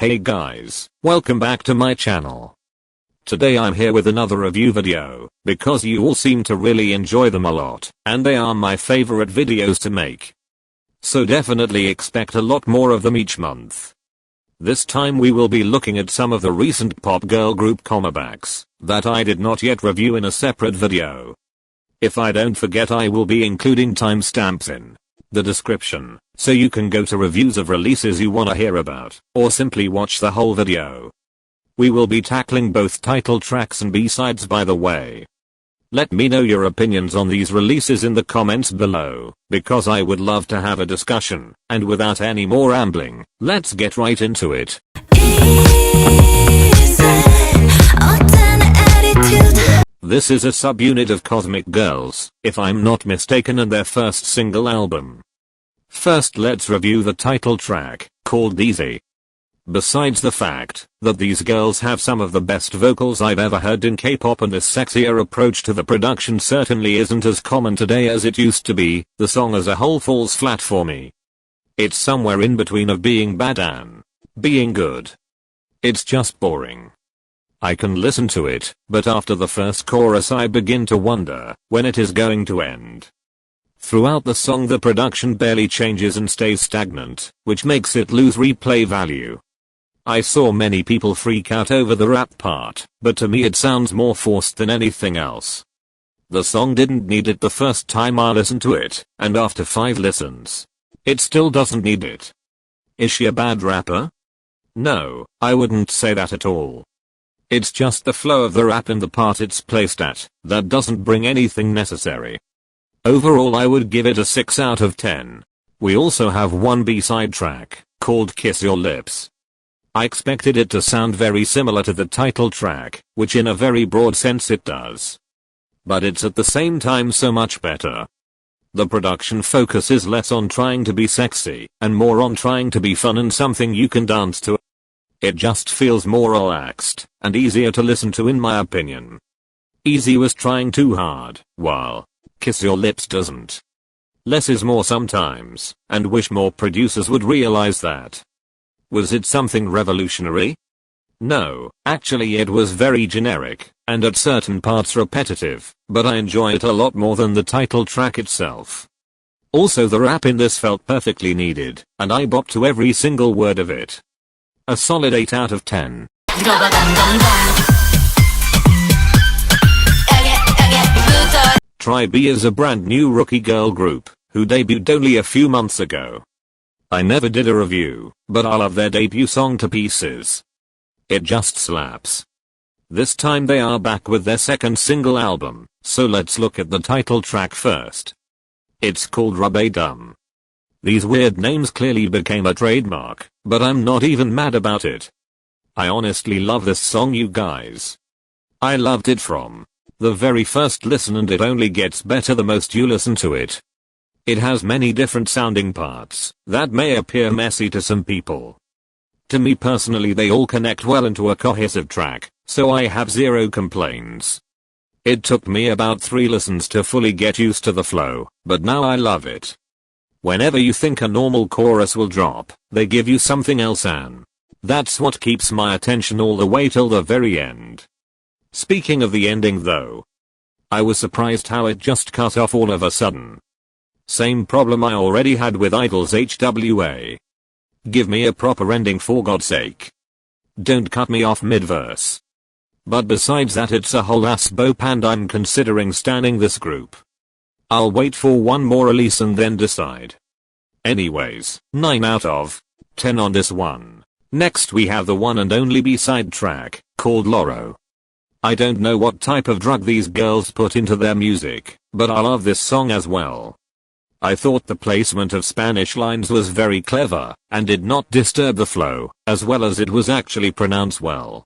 Hey guys, welcome back to my channel. Today I'm here with another review video, because you all seem to really enjoy them a lot, and they are my favorite videos to make. So definitely expect a lot more of them each month. This time we will be looking at some of the recent pop girl group comebacks that I did not yet review in a separate video. If I don't forget, I will be including timestamps in the description, so you can go to reviews of releases you wanna hear about, or simply watch the whole video. We will be tackling both title tracks and B-sides, by the way. Let me know your opinions on these releases in the comments below, because I would love to have a discussion, and without any more rambling, let's get right into it. This is a subunit of Cosmic Girls, if I'm not mistaken, and their first single album. First, let's review the title track, called Easy. Besides the fact that these girls have some of the best vocals I've ever heard in K-pop, and this sexier approach to the production certainly isn't as common today as it used to be, the song as a whole falls flat for me. It's somewhere in between of being bad and being good. It's just boring. I can listen to it, but after the first chorus I begin to wonder when it is going to end. Throughout the song the production barely changes and stays stagnant, which makes it lose replay value. I saw many people freak out over the rap part, but to me it sounds more forced than anything else. The song didn't need it the first time I listened to it, and after 5 listens, it still doesn't need it. Is she a bad rapper? No, I wouldn't say that at all. It's just the flow of the rap and the part it's placed at that doesn't bring anything necessary. Overall I would give it a 6 out of 10. We also have one B-side track, called Kiss Your Lips. I expected it to sound very similar to the title track, which in a very broad sense it does. But it's at the same time so much better. The production focuses less on trying to be sexy, and more on trying to be fun and something you can dance to. It just feels more relaxed, and easier to listen to in my opinion. Easy was trying too hard, while Kiss Your Lips doesn't. Less is more sometimes, and wish more producers would realize that. Was it something revolutionary? No, actually it was very generic, and at certain parts repetitive, but I enjoy it a lot more than the title track itself. Also the rap in this felt perfectly needed, and I bopped to every single word of it. A solid 8 out of 10. Tribe is a brand new rookie girl group, who debuted only a few months ago. I never did a review, but I love their debut song to pieces. It just slaps. This time they are back with their second single album, so let's look at the title track first. It's called Rubber Dum. These weird names clearly became a trademark, but I'm not even mad about it. I honestly love this song, you guys. I loved it from the very first listen, and it only gets better the most you listen to it. It has many different sounding parts that may appear messy to some people. To me personally they all connect well into a cohesive track, so I have zero complaints. It took me about 3 listens to fully get used to the flow, but now I love it. Whenever you think a normal chorus will drop, they give you something else, and that's what keeps my attention all the way till the very end. Speaking of the ending though, I was surprised how it just cut off all of a sudden. Same problem I already had with I-DLE's HWA. Give me a proper ending for God's sake. Don't cut me off mid-verse. But besides that it's a whole ass bop, and I'm considering standing this group. I'll wait for one more release and then decide. Anyways, 9 out of 10 on this one. Next we have the one and only B-side track, called Loro. I don't know what type of drug these girls put into their music, but I love this song as well. I thought the placement of Spanish lines was very clever, and did not disturb the flow, as well as it was actually pronounced well.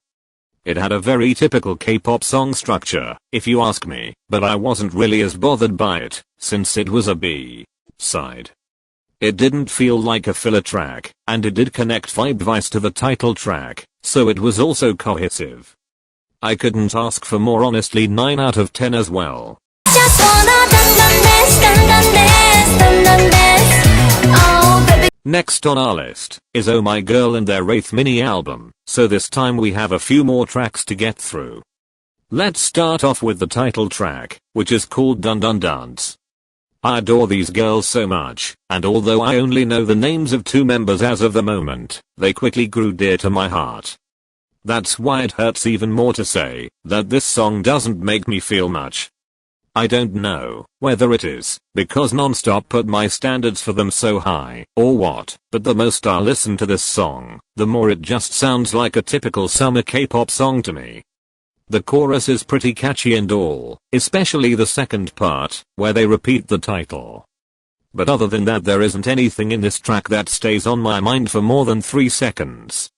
It had a very typical K-pop song structure, if you ask me, but I wasn't really as bothered by it, since it was a B-side. It didn't feel like a filler track, and it did connect vibe-wise to the title track, so it was also cohesive. I couldn't ask for more, honestly. 9 out of 10 as well. Next on our list is OhMyGirl and their 8th mini album, so this time we have a few more tracks to get through. Let's start off with the title track, which is called Dun Dun Dance. I adore these girls so much, and although I only know the names of 2 members as of the moment, they quickly grew dear to my heart. That's why it hurts even more to say that this song doesn't make me feel much. I don't know whether it is because non-stop put my standards for them so high or what, but the most I listen to this song, the more it just sounds like a typical summer K-pop song to me. The chorus is pretty catchy and all, especially the second part, where they repeat the title. But other than that, there isn't anything in this track that stays on my mind for more than 3 seconds.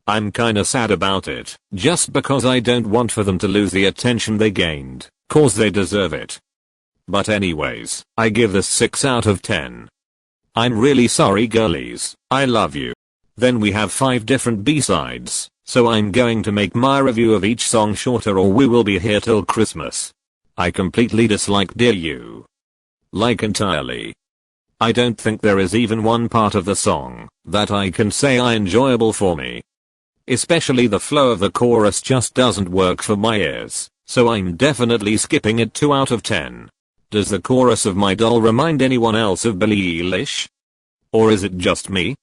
I'm kinda sad about it, just because I don't want for them to lose the attention they gained. Cause they deserve it. But anyways, I give this 6 out of 10. I'm really sorry girlies, I love you. Then we have 5 different B-sides, so I'm going to make my review of each song shorter or we will be here till Christmas. I completely dislike Dear You. Like entirely. I don't think there is even one part of the song that I can say is enjoyable for me. Especially the flow of the chorus just doesn't work for my ears. So I'm definitely skipping it 2 out of 10. Does the chorus of I-DLE remind anyone else of Billie Eilish? Or is it just me?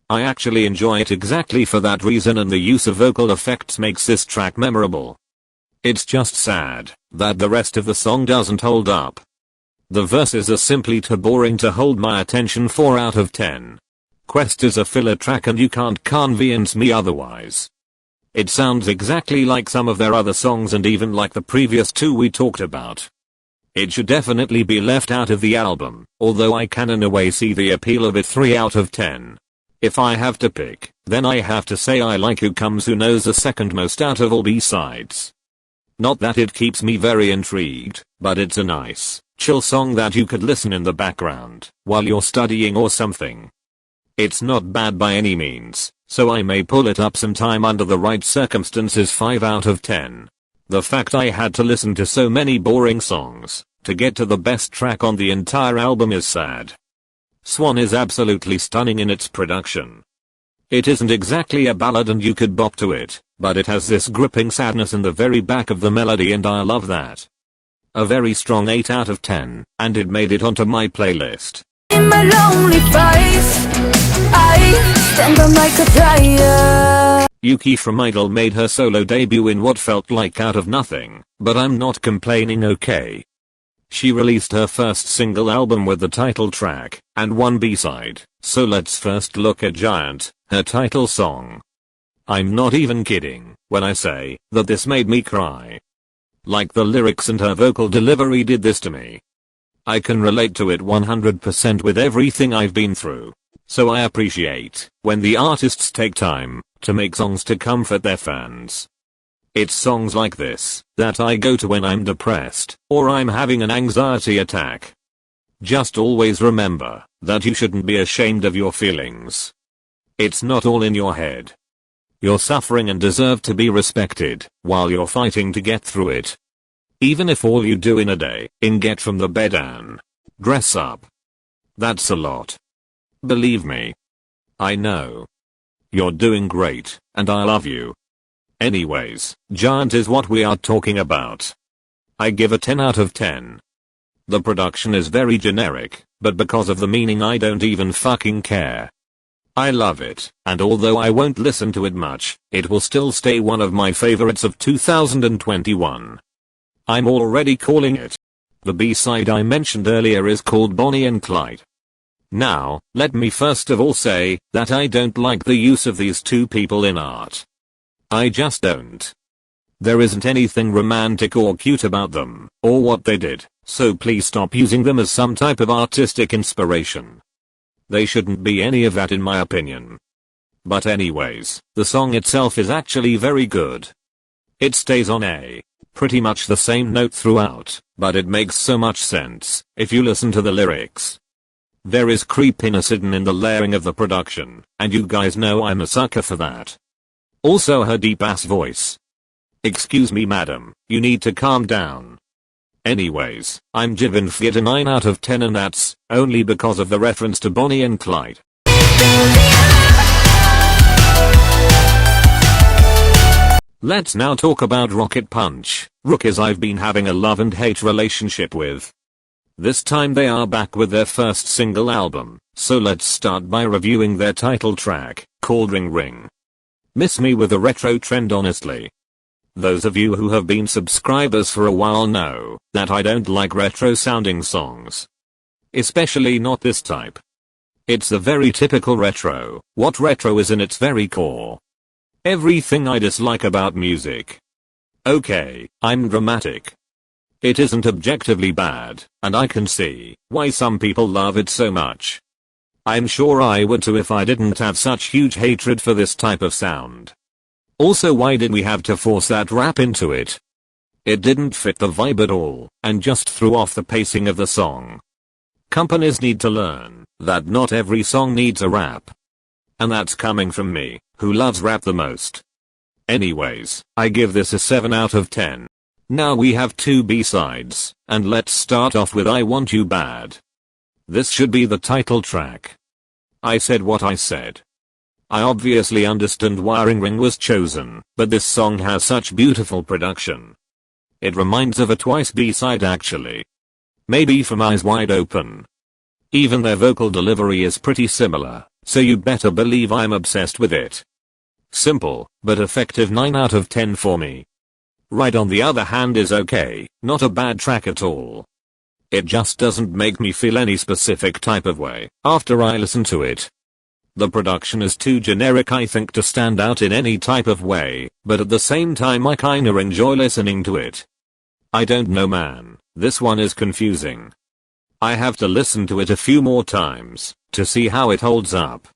I actually enjoy it exactly for that reason, and the use of vocal effects makes this track memorable. It's just sad that the rest of the song doesn't hold up. The verses are simply too boring to hold my attention. 4 out of 10. Quest is a filler track and you can't convince me otherwise. It sounds exactly like some of their other songs and even like the previous 2 we talked about. It should definitely be left out of the album, although I can in a way see the appeal of it. 3 out of 10. If I have to pick, then I have to say I like Who Comes Who Knows the second most out of all B-sides. Not that it keeps me very intrigued, but it's a nice, chill song that you could listen in the background while you're studying or something. It's not bad by any means, so I may pull it up sometime under the right circumstances. 5 out of 10. The fact I had to listen to so many boring songs to get to the best track on the entire album is sad. Swan is absolutely stunning in its production. It isn't exactly a ballad and you could bop to it, but it has this gripping sadness in the very back of the melody and I love that. A very strong 8 out of 10, and it made it onto my playlist. In my lonely face, I stand on like a tire. Yuqi from I-DLE made her solo debut in what felt like out of nothing, but I'm not complaining, okay? She released her first single album with the title track and 1 B-side, so let's first look at Giant, her title song. I'm not even kidding when I say that this made me cry. Like the lyrics and her vocal delivery did this to me. I can relate to it 100% with everything I've been through. So I appreciate when the artists take time to make songs to comfort their fans. It's songs like this that I go to when I'm depressed or I'm having an anxiety attack. Just always remember that you shouldn't be ashamed of your feelings. It's not all in your head. You're suffering and deserve to be respected while you're fighting to get through it. Even if all you do in a day is get from the bed and dress up. That's a lot. Believe me. I know. You're doing great, and I love you. Anyways, Giant is what we are talking about. I give a 10 out of 10. The production is very generic, but because of the meaning I don't even fucking care. I love it, and although I won't listen to it much, it will still stay one of my favorites of 2021. I'm already calling it. The B-side I mentioned earlier is called Bonnie and Clyde. Now, let me first of all say that I don't like the use of these 2 people in art. I just don't. There isn't anything romantic or cute about them, or what they did, so please stop using them as some type of artistic inspiration. They shouldn't be any of that in my opinion. But anyways, the song itself is actually very good. It stays on a pretty much the same note throughout, but it makes so much sense if you listen to the lyrics. There is creepiness hidden in the layering of the production, and you guys know I'm a sucker for that. Also her deep ass voice. Excuse me madam, you need to calm down. Anyways, I'm giving it a 9 out of 10 and that's only because of the reference to Bonnie and Clyde. Let's now talk about Rocket Punch, rookies I've been having a love and hate relationship with. This time they are back with their first single album, so let's start by reviewing their title track, called Ring Ring. Miss me with a retro trend honestly. Those of you who have been subscribers for a while know that I don't like retro sounding songs. Especially not this type. It's the very typical retro, what retro is in its very core. Everything I dislike about music. Okay, I'm dramatic. It isn't objectively bad, and I can see why some people love it so much. I'm sure I would too if I didn't have such huge hatred for this type of sound. Also, why did we have to force that rap into it? It didn't fit the vibe at all, and just threw off the pacing of the song. Companies need to learn that not every song needs a rap. And that's coming from me, who loves rap the most. Anyways, I give this a 7 out of 10. Now we have 2 B-sides, and let's start off with I Want You Bad. This should be the title track. I said what I said. I obviously understand why Ring Ring was chosen, but this song has such beautiful production. It reminds of a Twice B-side actually. Maybe from Eyes Wide Open. Even their vocal delivery is pretty similar, so you better believe I'm obsessed with it. Simple, but effective 9 out of 10 for me. Ride on the other hand is okay, not a bad track at all. It just doesn't make me feel any specific type of way after I listen to it. The production is too generic I think to stand out in any type of way, but at the same time I kinda enjoy listening to it. I don't know man, this one is confusing. I have to listen to it a few more times to see how it holds up.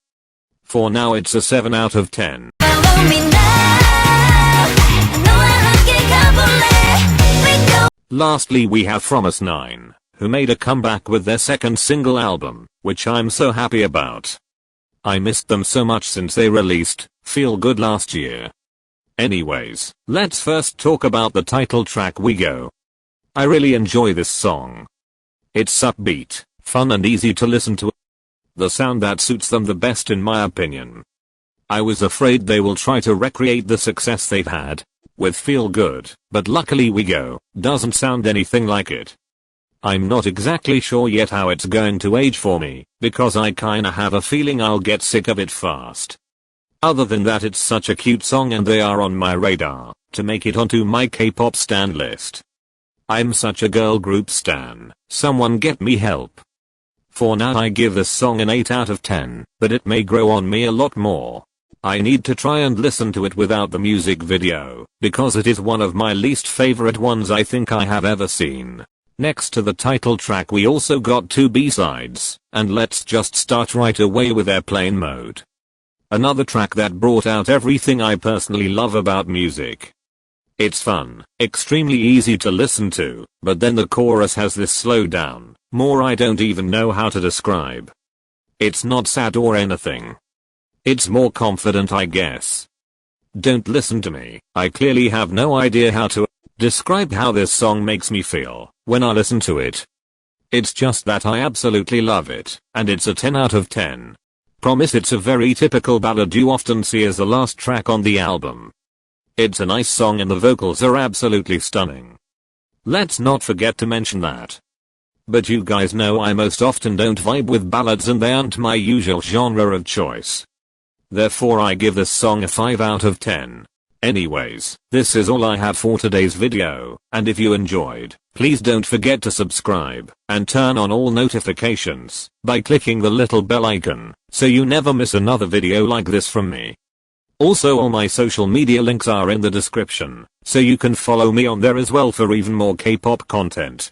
For now it's a 7 out of 10. Lastly we have From Us 9, who made a comeback with their second single album, which I'm so happy about. I missed them so much since they released Feel Good last year. Anyways, let's first talk about the title track We Go. I really enjoy this song. It's upbeat, fun and easy to listen to. The sound that suits them the best in my opinion. I was afraid they will try to recreate the success they've had with Feel Good, but luckily We Go doesn't sound anything like it. I'm not exactly sure yet how it's going to age for me, because I kinda have a feeling I'll get sick of it fast. Other than that it's such a cute song and they are on my radar to make it onto my K-pop stan list. I'm such a girl group stan, someone get me help. For now I give this song an 8 out of 10, but it may grow on me a lot more. I need to try and listen to it without the music video, because it is one of my least favorite ones I think I have ever seen. Next to the title track we also got 2 B-sides, and let's just start right away with Airplane Mode. Another track that brought out everything I personally love about music. It's fun, extremely easy to listen to, but then the chorus has this slow down, more I don't even know how to describe. It's not sad or anything. It's more confident I guess. Don't listen to me, I clearly have no idea how to describe how this song makes me feel when I listen to it. It's just that I absolutely love it, and it's a 10 out of 10. Promise it's a very typical ballad you often see as the last track on the album. It's a nice song and the vocals are absolutely stunning. Let's not forget to mention that. But you guys know I most often don't vibe with ballads and they aren't my usual genre of choice. Therefore I give this song a 5 out of 10. Anyways, this is all I have for today's video, and if you enjoyed, please don't forget to subscribe and turn on all notifications by clicking the little bell icon so you never miss another video like this from me. Also all my social media links are in the description, so you can follow me on there as well for even more K-pop content.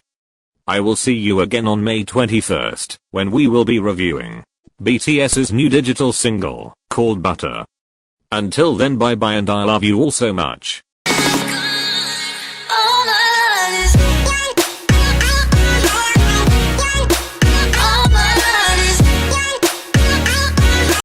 I will see you again on May 21st, when we will be reviewing BTS's new digital single, called Butter. Until then bye bye and I love you all so much.